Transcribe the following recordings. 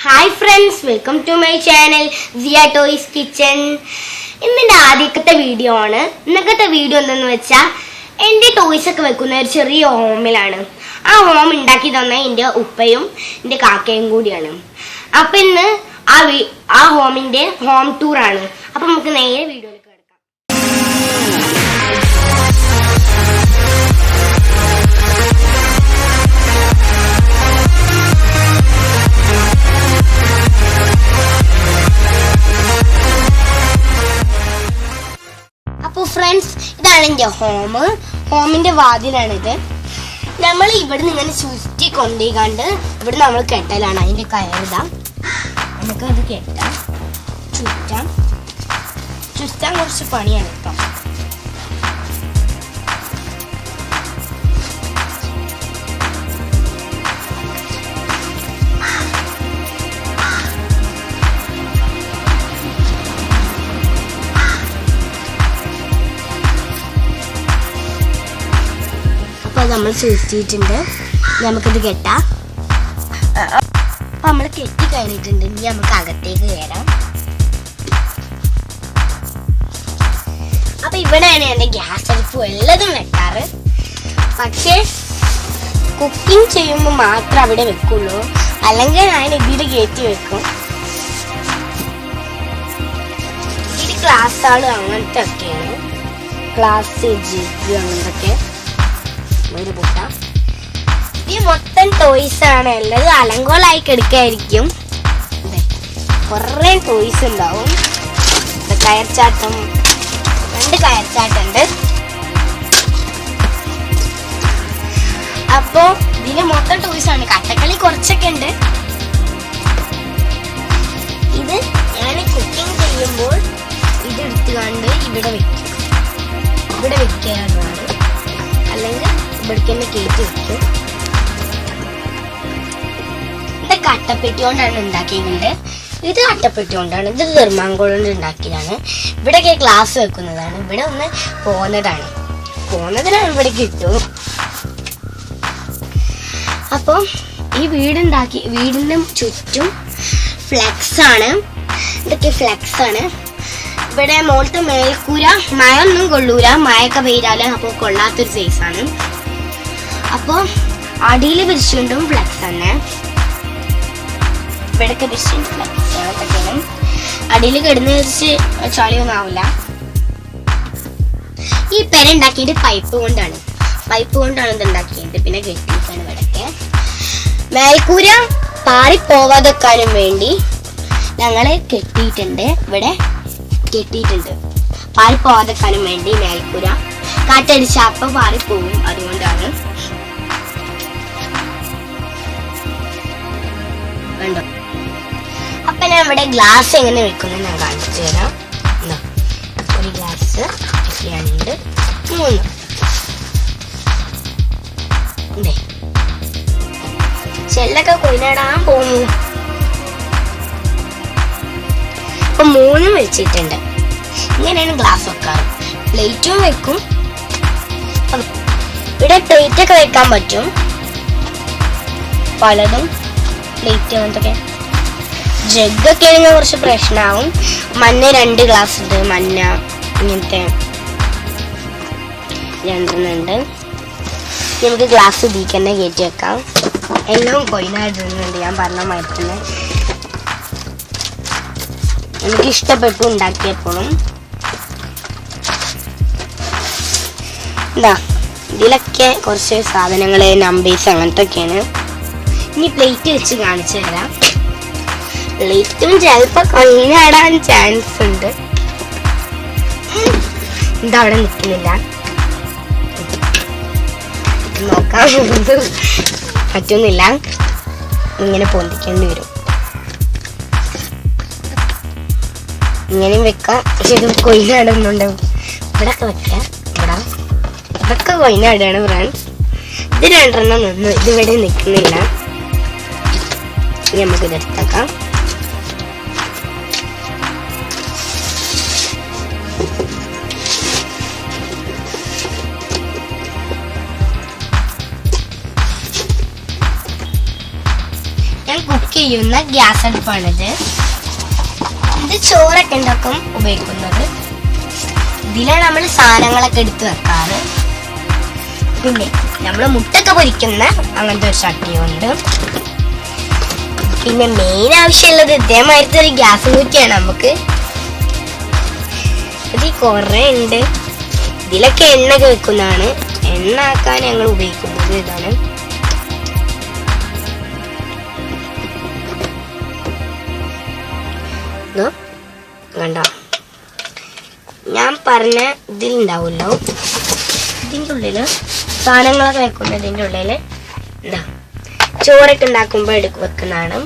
Hi friends, welcome to my channel Siya toys kitchen. ഇന്നെൻ്റെ ആദ്യത്തെ video ആണ്. ഇന്നത്തെ വീഡിയോ എന്തെന്ന് വെച്ചാൽ എൻ്റെ ടോയ്സ് ഒക്കെ വെക്കുന്ന ഒരു ചെറിയ ഹോമിലാണ്. ആ ഹോം ഉണ്ടാക്കി തന്ന എൻ്റെ ഉപ്പയും എൻ്റെ കാക്കയും കൂടിയാണ്. അപ്പം ഇന്ന് ആ ഹോമിൻ്റെ ഹോം ടൂറാണ്. അപ്പം നമുക്ക് നേരെ വീഡിയോയിലേക്ക് കിടക്കാം. അപ്പോൾ ഫ്രണ്ട്സ്, ഇതാണ് എൻ്റെ ഹോമിൻ്റെ വാതിലാണിത്. നമ്മൾ ഇവിടെ നിന്ന് ഇങ്ങനെ ചുറ്റി കൊണ്ടേക്കാണ്ട് ഇവിടെ നമ്മൾ കെട്ടലാണ്. അതിൻ്റെ കയറിതാ, നമുക്കത് കെട്ടാം. ചുറ്റാൻ കുറച്ച് പണിയാണ് കേട്ടോ. നമ്മൾ ചുറ്റിയിട്ടുണ്ട്. നമുക്കിത് കെട്ടാം. അപ്പൊ നമ്മൾ കെട്ടി കഴിഞ്ഞിട്ടുണ്ട്. ഇനി നമുക്ക് അകത്തേക്ക് കയറാം. അപ്പൊ ഇവിടെയാണ് എന്റെ ഗ്യാസ് അടുപ്പ് എല്ലതും വെക്കാറ്. പക്ഷേ കുക്കിംഗ് ചെയ്യുമ്പോൾ മാത്രം അവിടെ വെക്കുള്ളൂ, അല്ലെങ്കിൽ ഞാൻ ഇതിൽ കയറ്റി വെക്കും. ഇത് ഗ്ലാസ്സാണ്, അങ്ങനത്തെ ഒക്കെയാണ്. ഗ്ലാസ്, ജിഗ്, അങ്ങനത്തെ ഒരു പുട്ട. ഇത് മൊത്തം ടോയ്സ് ആണ്. എല്ലാവരും അലങ്കോലായി കിടക്കായിരിക്കും. കുറേ ടോയ്സ് ഉണ്ടാവും. കയർച്ചാട്ടം, 2 കയർച്ചാട്ടുണ്ട്. അപ്പോ ഇതിന് മൊത്തം ടോയ്സ് ആണ്. കട്ടക്കളി കുറച്ചൊക്കെ ഉണ്ട്. ഇത് ഞാൻ കുക്കിംഗ് ചെയ്യുമ്പോൾ ഇത് എടുത്തുകൊണ്ട് ഇവിടെ വെക്കാറുണ്ട്. അല്ലെങ്കിൽ ഇവിടേക്ക് തന്നെ കയറ്റി വെക്കും. ഇത് കട്ടപ്പെട്ടി കൊണ്ടാണ് ഉണ്ടാക്കിയിട്ടുണ്ട്. ഇത് കട്ടപ്പെട്ടി കൊണ്ടാണ്. ഇത് നിർമ്മാങ്കുളം കൊണ്ട് ഉണ്ടാക്കിയതാണ്. ഇവിടെയൊക്കെ ഗ്ലാസ് വെക്കുന്നതാണ്. ഇവിടെ ഒന്ന് പോന്നതിനാണ് ഇവിടെ കിട്ടും. അപ്പം ഈ വീടിന് ചുറ്റും ഫ്ലെക്സ് ആണ്. ഇതൊക്കെ ഫ്ലെക്സ് ആണ്. ഇവിടെ മോളത്തെ മേൽക്കൂര മഴ ഒന്നും കൊള്ളൂല. മഴയൊക്കെ പെയ്താല് അപ്പോൾ കൊള്ളാത്തൊരു സൈസാണ്. അപ്പോൾ അടിയിൽ പിരിച്ചുകൊണ്ടും ഫ്ലെക്സ് തന്നെ. ഇവിടൊക്കെ പിരിച്ചുകൊണ്ട് ഫ്ലെക്സ് അതൊക്കെയാണ്. അടിയിൽ കിടന്ന് വെച്ച് ചളിയൊന്നും ആവില്ല. ഈ പെര ഉണ്ടാക്കിയത് പൈപ്പ് കൊണ്ടാണ് ഇത് ഉണ്ടാക്കിയത്. പിന്നെ കെട്ടിയിട്ടാണ് ഇവിടൊക്കെ. മേൽക്കൂര പാറിപ്പോവാതെക്കാനും വേണ്ടി ഞങ്ങള് കെട്ടിയിട്ടുണ്ട്. പാറിപ്പോവാതെക്കാനും വേണ്ടി മേൽക്കൂര. കാറ്റടിച്ച അപ്പം പാറിപ്പോവും, അതുകൊണ്ടാണ്. കണ്ടോ? അപ്പൊ ഞാൻ ഇവിടെ ഗ്ലാസ് എങ്ങനെ വെക്കുന്നത് ഞാൻ കാണിച്ചു തരാം. ഒരു ഗ്ലാസ്, 2, 3. ചെല്ലൊക്കെ കൊയിലിടാൻ പോകുന്നു. ഇപ്പൊ 3 വെച്ചിട്ടുണ്ട്. ഇങ്ങനെയാണ് ഗ്ലാസ് വെക്കാറ്. പ്ലേറ്റും വെക്കും. ഇവിടെ പ്ലേറ്റ് ഒക്കെ വെക്കാൻ പറ്റും. പലതും പ്ലേറ്റ് അങ്ങനത്തൊക്കെ. ജഗ്ഗൊക്കെ ആണെങ്കിൽ കുറച്ച് പ്രശ്നമാവും. മഞ്ഞ 2 ഗ്ലാസ് ഉണ്ട്. മഞ്ഞ ഇങ്ങനത്തെ 2 ഉണ്ട്. നമുക്ക് ഗ്ലാസ് ഇതിലേക്ക് തന്നെ കയറ്റി വെക്കാം. എല്ലാം കൊയിനായിട്ടുണ്ട്. ഞാൻ പറഞ്ഞ മാതിരി എനിക്ക് ഇഷ്ടപ്പെട്ടു ഉണ്ടാക്കിയപ്പോഴും. ഇതിലൊക്കെ കുറച്ച് സാധനങ്ങള്, നമ്പേഴ്സ് അങ്ങനത്തെ ഒക്കെയാണ്. ഇനി പ്ലേറ്റ് വെച്ച് കാണിച്ചു തരാം. പ്ലേറ്റും ചിലപ്പോ കൊയിനാടാൻ ചാൻസ് ഉണ്ട്. അവിടെ നിൽക്കുന്നില്ല. നോക്കാൻ പറ്റുന്നില്ല. ഇങ്ങനെ പൊന്തിക്കേണ്ടി വരും. ഇങ്ങനെയും വെക്കാം. പക്ഷെ ഇത് കൊയിനാടുന്നുണ്ടാവും. ഇവിടൊക്കെ വെക്കാം. ഇതൊക്കെ കൊയിനാടാണ് ഫ്രണ്ട്സ്. ഇത് 2 നിന്നു. ഇതിവിടെ നിൽക്കുന്നില്ല. ഇനി നമുക്ക് ഇതെടുത്തേക്കാം. കുക്ക് ചെയ്യുന്ന ഗ്യാസ് അടുപ്പാണിത്. ഇത് ചോറൊക്കെ ഉണ്ടാക്കും ഉപയോഗിക്കുന്നത്. ഇതിലാണ് നമ്മൾ സാധനങ്ങളൊക്കെ എടുത്ത് വെക്കാറ്. പിന്നെ നമ്മൾ മുട്ടൊക്കെ പൊരിക്കുന്ന അങ്ങനത്തെ ഒരു ചട്ടിയുണ്ട്. പിന്നെ മെയിൻ ആവശ്യമുള്ളത് ഇതേമാതിരത്തെ ഒരു ഗ്യാസ് കുറ്റിയാണ് നമുക്ക്. ഇത് കുറെ ഉണ്ട്. ഇതിലൊക്കെ എണ്ണയൊക്കെ വെക്കുന്നതാണ്. എണ്ണ ആക്കാൻ ഞങ്ങൾ ഉപയോഗിക്കുന്നത് ഇതാണ്. കണ്ടോ, ഞാൻ പറഞ്ഞ ഇതിലുണ്ടാവുമല്ലോ, ഇതിൻ്റെ ഉള്ളില് സാധനങ്ങളൊക്കെ വെക്കുന്നതിൻ്റെ ഉള്ളിൽ എന്താ ചോറൊക്കെ ഉണ്ടാക്കുമ്പോൾ വെക്കുന്നതാണ്.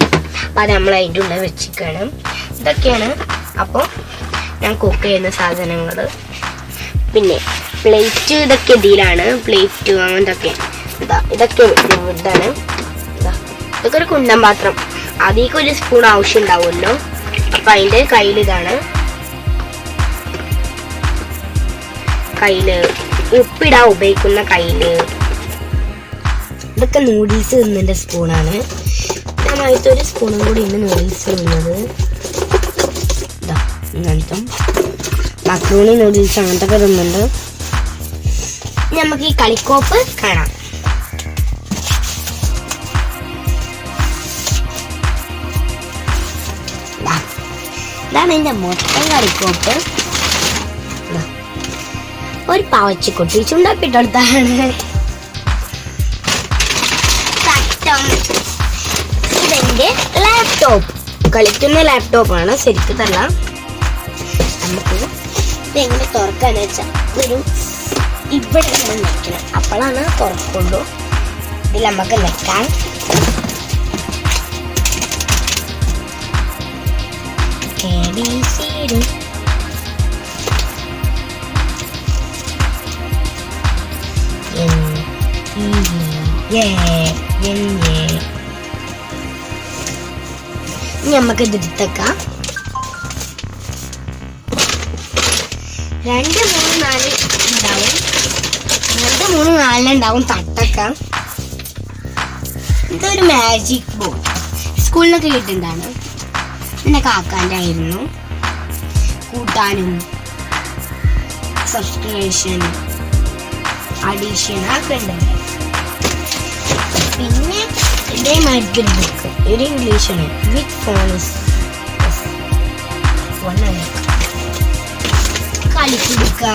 അപ്പം അത് നമ്മൾ അതിൻ്റെ ഉള്ളിൽ വെച്ചിരിക്കണം. ഇതൊക്കെയാണ് അപ്പോൾ ഞാൻ കുക്ക് ചെയ്യുന്ന സാധനങ്ങൾ. പിന്നെ പ്ലേറ്റ് ഇതൊക്കെ ഇതിലാണ്. പ്ലേറ്റ് അങ്ങനത്തൊക്കെ ഇതൊക്കെ ഇതാണ്. ഇതൊക്കെ ഒരു കുണ്ടൻ പാത്രം. അതിലേക്ക് ഒരു സ്പൂൺ ആവശ്യം ഉണ്ടാവുമല്ലോ. അപ്പം അതിൻ്റെ കയ്യിലിതാണ്. കയ്യില് ഉപ്പിടാൻ ഉപയോഗിക്കുന്ന കയ്യില്. ഇതൊക്കെ നൂഡിൽസ് തിന്നതിൻ്റെ സ്പൂണാണ്. ഞാൻ ആദ്യത്തെ ഒരു സ്പൂണും കൂടി ഇന്ന് നൂഡിൽസ് തിന്നത്. ഇങ്ങനത്തെ മക്രൂണി നൂഡിൽസ് അങ്ങനത്തെ ഒക്കെ തിന്നുന്നുണ്ട്. നമുക്ക് ഈ കളിക്കോപ്പ് കാണാം. ഇതാണ് എൻ്റെ മൊത്തം കളിക്കോപ്പ്. ഒരു പാവച്ചിക്കൊട്ടി ചുണ്ടാക്കിട്ടെടുത്താണ്. ഇതെന്റെ ലാപ്ടോപ്പ്, കളിക്കുന്ന ലാപ്ടോപ്പാണ്. ശരിക്കും തല്ല. നമുക്ക് ഇതെങ്ങനെ തുറക്കാന്ന് വെച്ചാൽ ഒരു ഇവിടെ നമ്മൾ വെക്കണം. അപ്പോഴാണ് തുറക്കുള്ളൂ. ഇതിൽ നമുക്ക് വെക്കാൻ നമുക്ക് ഇത് എടുത്തേക്കാം. 2, 3, 4 ഉണ്ടാവും. 2, 3, 4 ഉണ്ടാവും തട്ടക്കാം. ഇതൊരു മാജിക് ബോർഡ് സ്കൂളിലൊക്കെ കിട്ടുന്നതാണ്. എൻ്റെ കാക്കാൻ്റെ ആയിരുന്നു. കൂട്ടാനും സബ്സ്ക്രിപ്ഷൻ അഡീഷൻ ഒക്കെ ഉണ്ട്. പിന്നെ ഇതേമാതിരി ബുക്ക് ഒരു ഇംഗ്ലീഷാണ്. വിത്ത് ഫോൺസ് കളിക്കുക.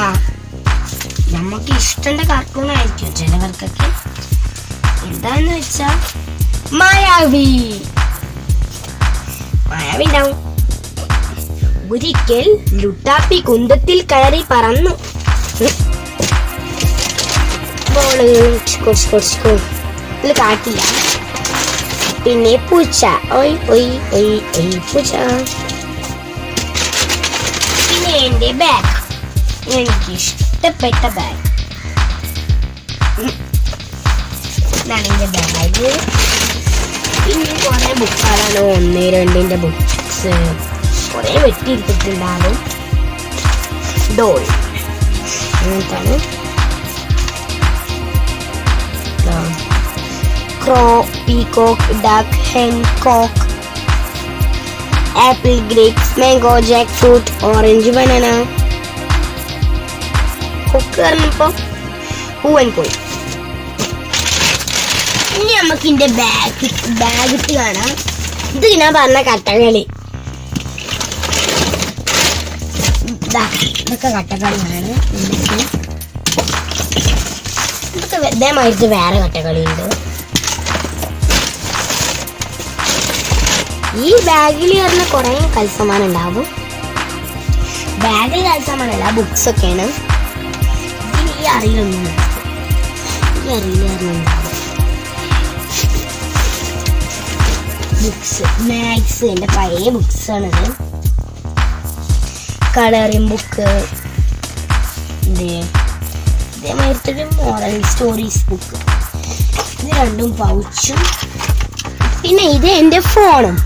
നമുക്ക് ഇഷ്ടമുള്ള കാർട്ടൂണായിരിക്കും ചിലവർക്കൊക്കെ. എന്താന്ന് വെച്ചാ മായാവി ഉണ്ടാവും. ഒരിക്കൽ ലുട്ടാപ്പി കുന്തത്തിൽ കയറി പറന്നു. ഇതിൽ കാട്ടില്ല. പിന്നെ പൂച്ച, ഒയ് ഒയ് ഒയ് ഒയ് പൂച്ച. പിന്നെ എന്റെ ബാഗ്, എനിക്ക് ഇഷ്ടപ്പെട്ട ബാഗ്. ഇതാണ് എന്റെ ബാഗ്. പിന്നെ കുറെ ബുക്കുകളാണ്. 1, 2 ബുക്സ് കുറെ വെട്ടിയെടുത്തിട്ടുണ്ടാകും. ഡോൾ അങ്ങനത്താണ്. Crow, peacock, duck, hen, cock, apple, grapes, mango, jackfruit, orange, banana. കൊക്ക് പറഞ്ഞപ്പോ പൂവൻ പോയി. ഇനി നമുക്ക് ഇതിന്റെ ബാഗിട്ട് കാണാം. ഇത് ഞാൻ പറഞ്ഞ കട്ടകളി. ഇതൊക്കെ കട്ടകളിയാണ്. ഇതൊക്കെ ഇതേമാതിരി വേറെ കട്ടകളിയുണ്ട്. ഈ ബാഗിൽ പറഞ്ഞ കുറെ കളിസമാനം ഉണ്ടാവും. ബാഗിൽ കളിസമാനല്ല, ബുക്സ് ഒക്കെയാണ്. ഈ അറിയിലൊന്നും ബുക്സ്, മാത്സ്, എൻ്റെ പഴയ ബുക്സ് ആണിത്. കളറിംഗ് ബുക്ക്, ഇതേമാതിരി മോറൽ സ്റ്റോറീസ് ബുക്ക്. ഇത് 2 പൗച്ചും. പിന്നെ ഇത് എൻ്റെ ഫോണും.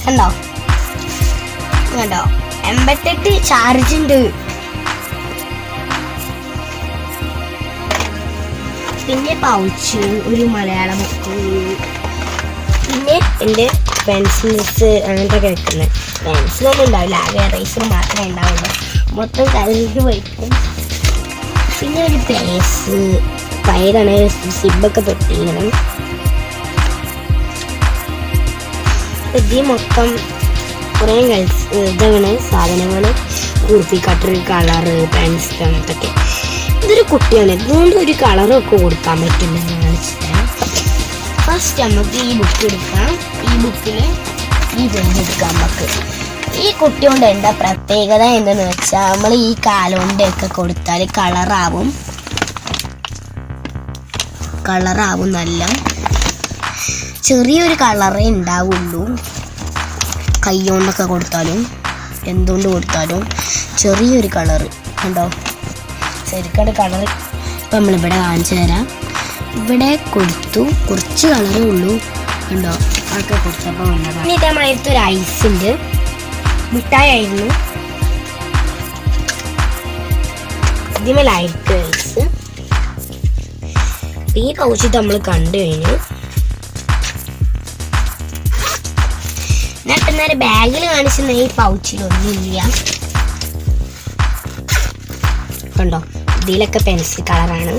കണ്ടോ 88 ചാർജ് ഉണ്ട്. പിന്നെ പൗച്ച്, ഒരു മലയാള ബുക്ക്. പിന്നെ എൻ്റെ പെൻസിൽസ് അങ്ങനത്തെ ഒക്കെ വെക്കുന്നത്. പെൻസിലൊന്നും ഉണ്ടാവില്ല, ആകെ എറേസർ മാത്രമേ ഉണ്ടാവുള്ളൂ. മൊത്തം കലങ്ങി വയ്ക്കും. പിന്നെ ഒരു പേസ് പയറാണ്, സിബൊക്കെ പെട്ടിങ്ങനെ. ഇതിൽ മൊത്തം കുറേ ഇതാണ് സാധനങ്ങൾ, കുർത്തി കട്ടർ, കളറ്, പെൻസിൽ അങ്ങനത്തെ. ഇതൊരു കുട്ടിയാണ്, ഇതുകൊണ്ട് ഒരു കളറൊക്കെ കൊടുക്കാൻ പറ്റുമെന്ന് കാണിച്ചിട്ടാണ്. ഫസ്റ്റ് നമുക്ക് ഈ ബുക്ക് എടുക്കാം. ഈ ബുക്കിൽ ഈ പെണ്ണെടുക്കാം നമുക്ക്. ഈ കുട്ടി കൊണ്ട് എന്താ പ്രത്യേകത എന്തെന്ന് വെച്ചാൽ നമ്മൾ ഈ കാലുകൊണ്ടൊക്കെ കൊടുത്താൽ കളറാവും നല്ല ചെറിയൊരു കളറേ ഉണ്ടാവുള്ളൂ. കൈ കൊണ്ടൊക്കെ കൊടുത്താലും എന്തുകൊണ്ട് കൊടുത്താലും ചെറിയൊരു കളറ് കണ്ടോ, ശരിക്കും കളർ. ഇപ്പം നമ്മളിവിടെ കാണിച്ചു തരാം. ഇവിടെ കൊടുത്തു, കുറച്ച് കളറേ ഉള്ളൂ കണ്ടോ, അതൊക്കെ കൊടുത്തപ്പോൾ വന്നതാണ്. ഇനി ഇതേമാതിരത്തെ ഒരു ഐസ് ഉണ്ട്, മിഠായി ആയിരുന്നു, ഇതിമേലായിരിക്കും ഐസ്. ഈ പൗച്ച് നമ്മൾ കണ്ടു കഴിഞ്ഞു. എന്നിട്ട് നേരെ ബാഗിൽ കാണിച്ചിരുന്ന ഈ പൗച്ചിലൊന്നുമില്ല കണ്ടോ, ഇതിലൊക്കെ പെൻസിൽ കളറാണ്.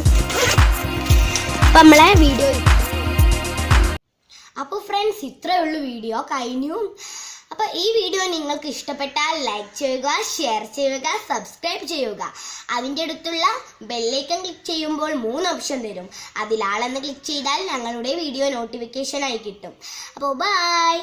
അപ്പം നമ്മളെ വീഡിയോ. അപ്പോൾ ഫ്രണ്ട്സ്, ഇത്രയേ ഉള്ളൂ, വീഡിയോ കഴിഞ്ഞു. അപ്പോൾ ഈ വീഡിയോ നിങ്ങൾക്ക് ഇഷ്ടപ്പെട്ടാൽ ലൈക്ക് ചെയ്യുക, ഷെയർ ചെയ്യുക, സബ്സ്ക്രൈബ് ചെയ്യുക. അതിൻ്റെ അടുത്തുള്ള ബെല്ലൈക്കൺ ക്ലിക്ക് ചെയ്യുമ്പോൾ 3 ഓപ്ഷൻ തരും. അതിലാളെന്ന് ക്ലിക്ക് ചെയ്താൽ ഞങ്ങളുടെ വീഡിയോ നോട്ടിഫിക്കേഷൻ ആയി കിട്ടും. അപ്പോൾ ബൈ.